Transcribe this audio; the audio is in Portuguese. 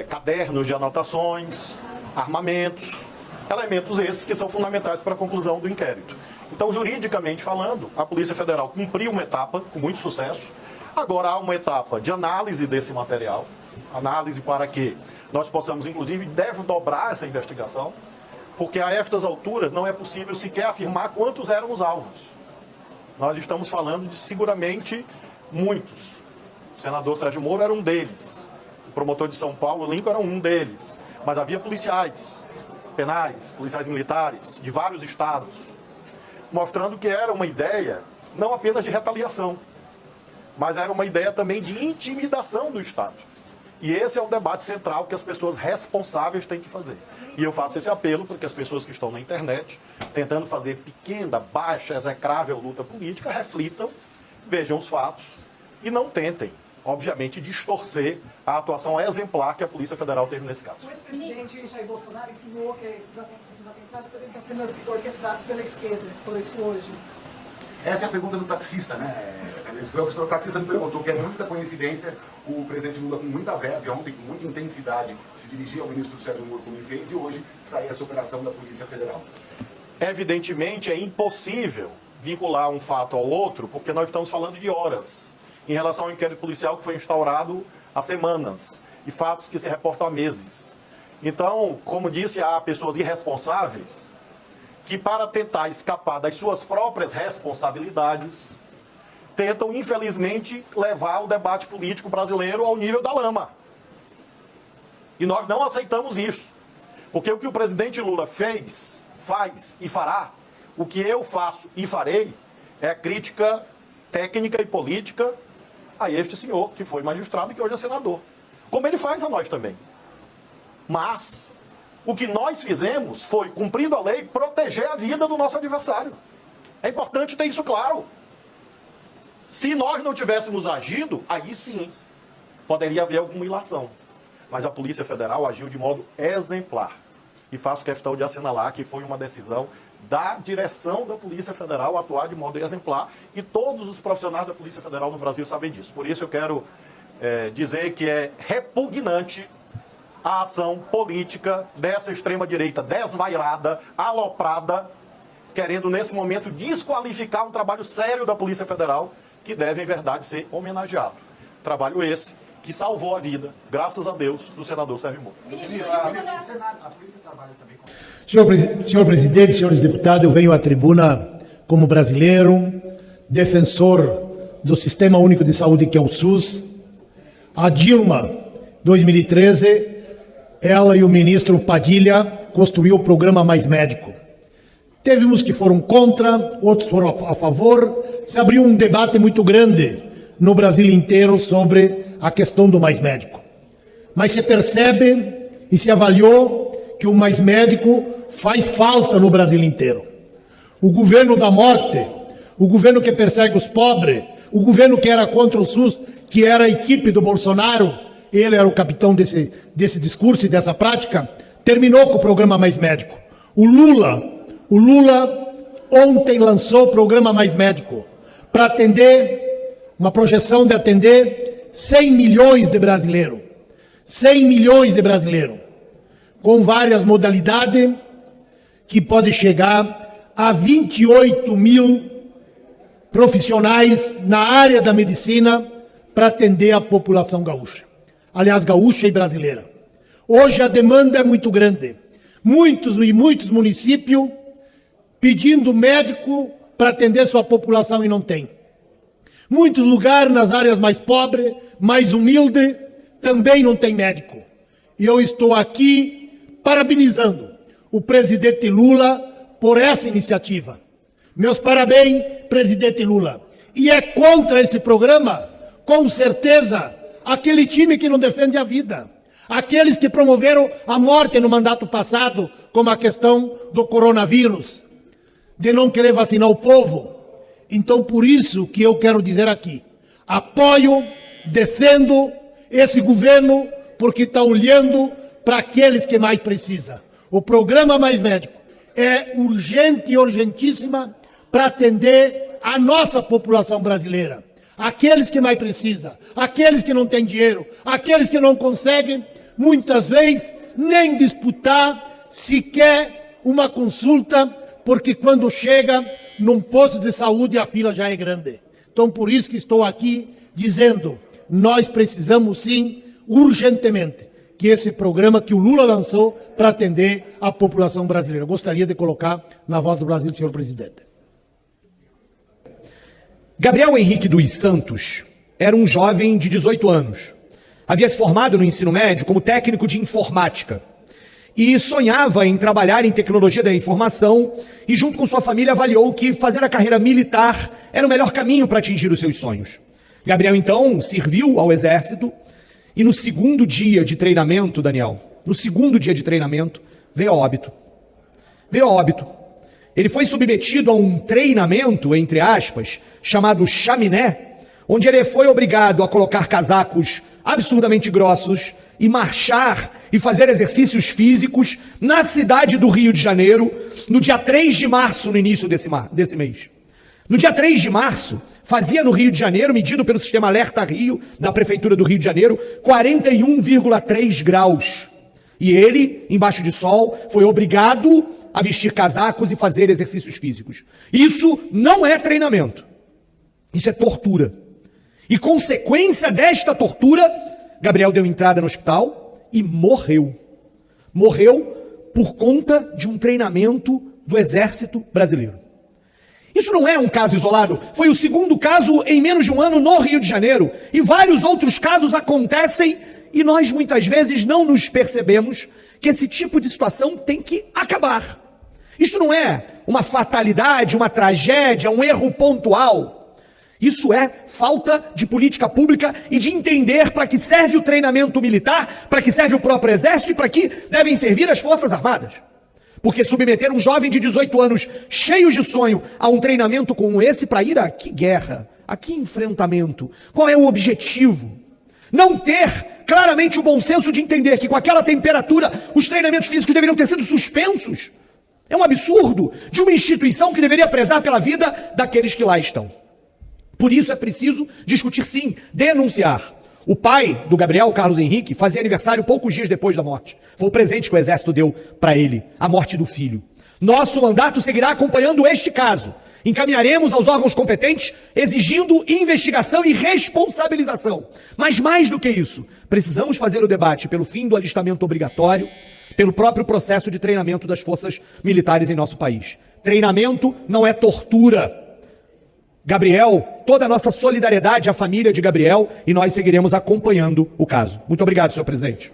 cadernos de anotações, armamentos, elementos esses que são fundamentais para a conclusão do inquérito. Então, juridicamente falando, a Polícia Federal cumpriu uma etapa com muito sucesso. Agora há uma etapa de análise desse material, análise para que nós possamos, inclusive, desdobrar essa investigação, porque a estas alturas não é possível sequer afirmar quantos eram os alvos. Nós estamos falando de seguramente muitos. O senador Sérgio Moro era um deles. O promotor de São Paulo, Lincoln, era um deles. Mas havia policiais penais, policiais militares, de vários estados, mostrando que era uma ideia não apenas de retaliação, mas era uma ideia também de intimidação do Estado. E esse é o debate central que as pessoas responsáveis têm que fazer. E eu faço esse apelo para que as pessoas que estão na internet, tentando fazer pequena, baixa, execrável luta política, reflitam, vejam os fatos e não tentem, obviamente, distorcer a atuação exemplar que a Polícia Federal teve nesse caso. O ex-presidente Jair Bolsonaro insinuou que esses atentados poderiam estar sendo orquestrados pela esquerda. Falou isso hoje. Essa é a pergunta do taxista, né? O taxista me perguntou que é muita coincidência o presidente Lula, com muita verve, ontem, com muita intensidade, se dirigir ao ministro Sérgio Moro, como ele fez, e hoje sair essa operação da Polícia Federal. Evidentemente, é impossível vincular um fato ao outro, porque nós estamos falando de horas, em relação ao inquérito policial que foi instaurado há semanas, e fatos que se reportam há meses. Então, como disse, há pessoas irresponsáveis que, para tentar escapar das suas próprias responsabilidades, tentam, infelizmente, levar o debate político brasileiro ao nível da lama. E nós não aceitamos isso. Porque o que o presidente Lula fez, faz e fará, o que eu faço e farei, é crítica técnica e política a este senhor, que foi magistrado e que hoje é senador. Como ele faz a nós também. Mas o que nós fizemos foi, cumprindo a lei, proteger a vida do nosso adversário. É importante ter isso claro. Se nós não tivéssemos agido, aí sim poderia haver alguma ilação. Mas a Polícia Federal agiu de modo exemplar. E faço questão de assinalar que foi uma decisão da direção da Polícia Federal atuar de modo exemplar. E todos os profissionais da Polícia Federal no Brasil sabem disso. Por isso eu quero dizer que é repugnante a ação política dessa extrema-direita desvairada, aloprada, querendo nesse momento desqualificar um trabalho sério da Polícia Federal, que deve, em verdade, ser homenageado. Trabalho esse que salvou a vida, graças a Deus, do senador Sérgio Moro. A polícia trabalha também com... Senhor presidente, senhores deputados, eu venho à tribuna como brasileiro, defensor do Sistema Único de Saúde, que é o SUS. A Dilma, 2013, ela e o ministro Padilha construíram o programa Mais Médico. Teve uns que foram contra, outros foram a favor. Se abriu um debate muito grande no Brasil inteiro sobre a questão do Mais Médico. Mas se percebe e se avaliou que o Mais Médico faz falta no Brasil inteiro. O governo da morte, o governo que persegue os pobres, o governo que era contra o SUS, que era a equipe do Bolsonaro, ele era o capitão desse discurso e dessa prática, terminou com o programa Mais Médico. O Lula ontem lançou o programa Mais Médico para atender, uma projeção de atender 100 milhões de brasileiros. 100 milhões de brasileiros, com várias modalidades, que pode chegar a 28 mil profissionais na área da medicina para atender a população gaúcha. Aliás, gaúcha e brasileira. Hoje a demanda é muito grande. Muitos municípios pedindo médico para atender sua população e não tem. Muitos lugares nas áreas mais pobres, mais humildes, também não tem médico. E eu estou aqui parabenizando o presidente Lula por essa iniciativa. Meus parabéns, presidente Lula. E é contra esse programa, com certeza, aquele time que não defende a vida. Aqueles que promoveram a morte no mandato passado, como a questão do coronavírus, de não querer vacinar o povo. Então, por isso que eu quero dizer aqui, apoio, defendo esse governo, porque está olhando para aqueles que mais precisam. O programa Mais Médico é urgente e urgentíssima para atender a nossa população brasileira. Aqueles que mais precisam, aqueles que não têm dinheiro, aqueles que não conseguem muitas vezes nem disputar sequer uma consulta, porque quando chega num posto de saúde a fila já é grande. Então, por isso que estou aqui dizendo, nós precisamos sim, urgentemente, que esse programa que o Lula lançou para atender a população brasileira. Eu gostaria de colocar na voz do Brasil, senhor presidente. Gabriel Henrique dos Santos era um jovem de 18 anos. Havia se formado no ensino médio como técnico de informática e sonhava em trabalhar em tecnologia da informação e, junto com sua família, avaliou que fazer a carreira militar era o melhor caminho para atingir os seus sonhos. Gabriel, então, serviu ao Exército e no segundo dia de treinamento, Daniel, no segundo dia de treinamento, veio a óbito. Veio a óbito. Ele foi submetido a um treinamento, entre aspas, chamado chaminé, onde ele foi obrigado a colocar casacos absurdamente grossos e marchar e fazer exercícios físicos na cidade do Rio de Janeiro, no dia 3 de março, no início desse mês. No dia 3 de março, fazia no Rio de Janeiro, medido pelo sistema Alerta Rio, da Prefeitura do Rio de Janeiro, 41,3 graus. E ele, embaixo de sol, foi obrigado a vestir casacos e fazer exercícios físicos. Isso não é treinamento. Isso é tortura. E consequência desta tortura, Gabriel deu entrada no hospital e morreu. Morreu por conta de um treinamento do Exército Brasileiro. Isso não é um caso isolado, foi o segundo caso em menos de um ano no Rio de Janeiro. E vários outros casos acontecem e nós muitas vezes não nos percebemos que esse tipo de situação tem que acabar. Isto não é uma fatalidade, uma tragédia, um erro pontual. Isso é falta de política pública e de entender para que serve o treinamento militar, para que serve o próprio Exército e para que devem servir as Forças Armadas. Porque submeter um jovem de 18 anos, cheios de sonho, a um treinamento como esse para ir a que guerra, a que enfrentamento? Qual é o objetivo? Não ter claramente o bom senso de entender que com aquela temperatura os treinamentos físicos deveriam ter sido suspensos. É um absurdo de uma instituição que deveria prezar pela vida daqueles que lá estão. Por isso é preciso discutir sim, denunciar. O pai do Gabriel, Carlos Henrique, fazia aniversário poucos dias depois da morte. Foi o presente que o Exército deu para ele, a morte do filho. Nosso mandato seguirá acompanhando este caso. Encaminharemos aos órgãos competentes, exigindo investigação e responsabilização. Mas mais do que isso, precisamos fazer o debate pelo fim do alistamento obrigatório, pelo próprio processo de treinamento das forças militares em nosso país. Treinamento não é tortura. Gabriel, toda a nossa solidariedade à família de Gabriel, e nós seguiremos acompanhando o caso. Muito obrigado, senhor presidente.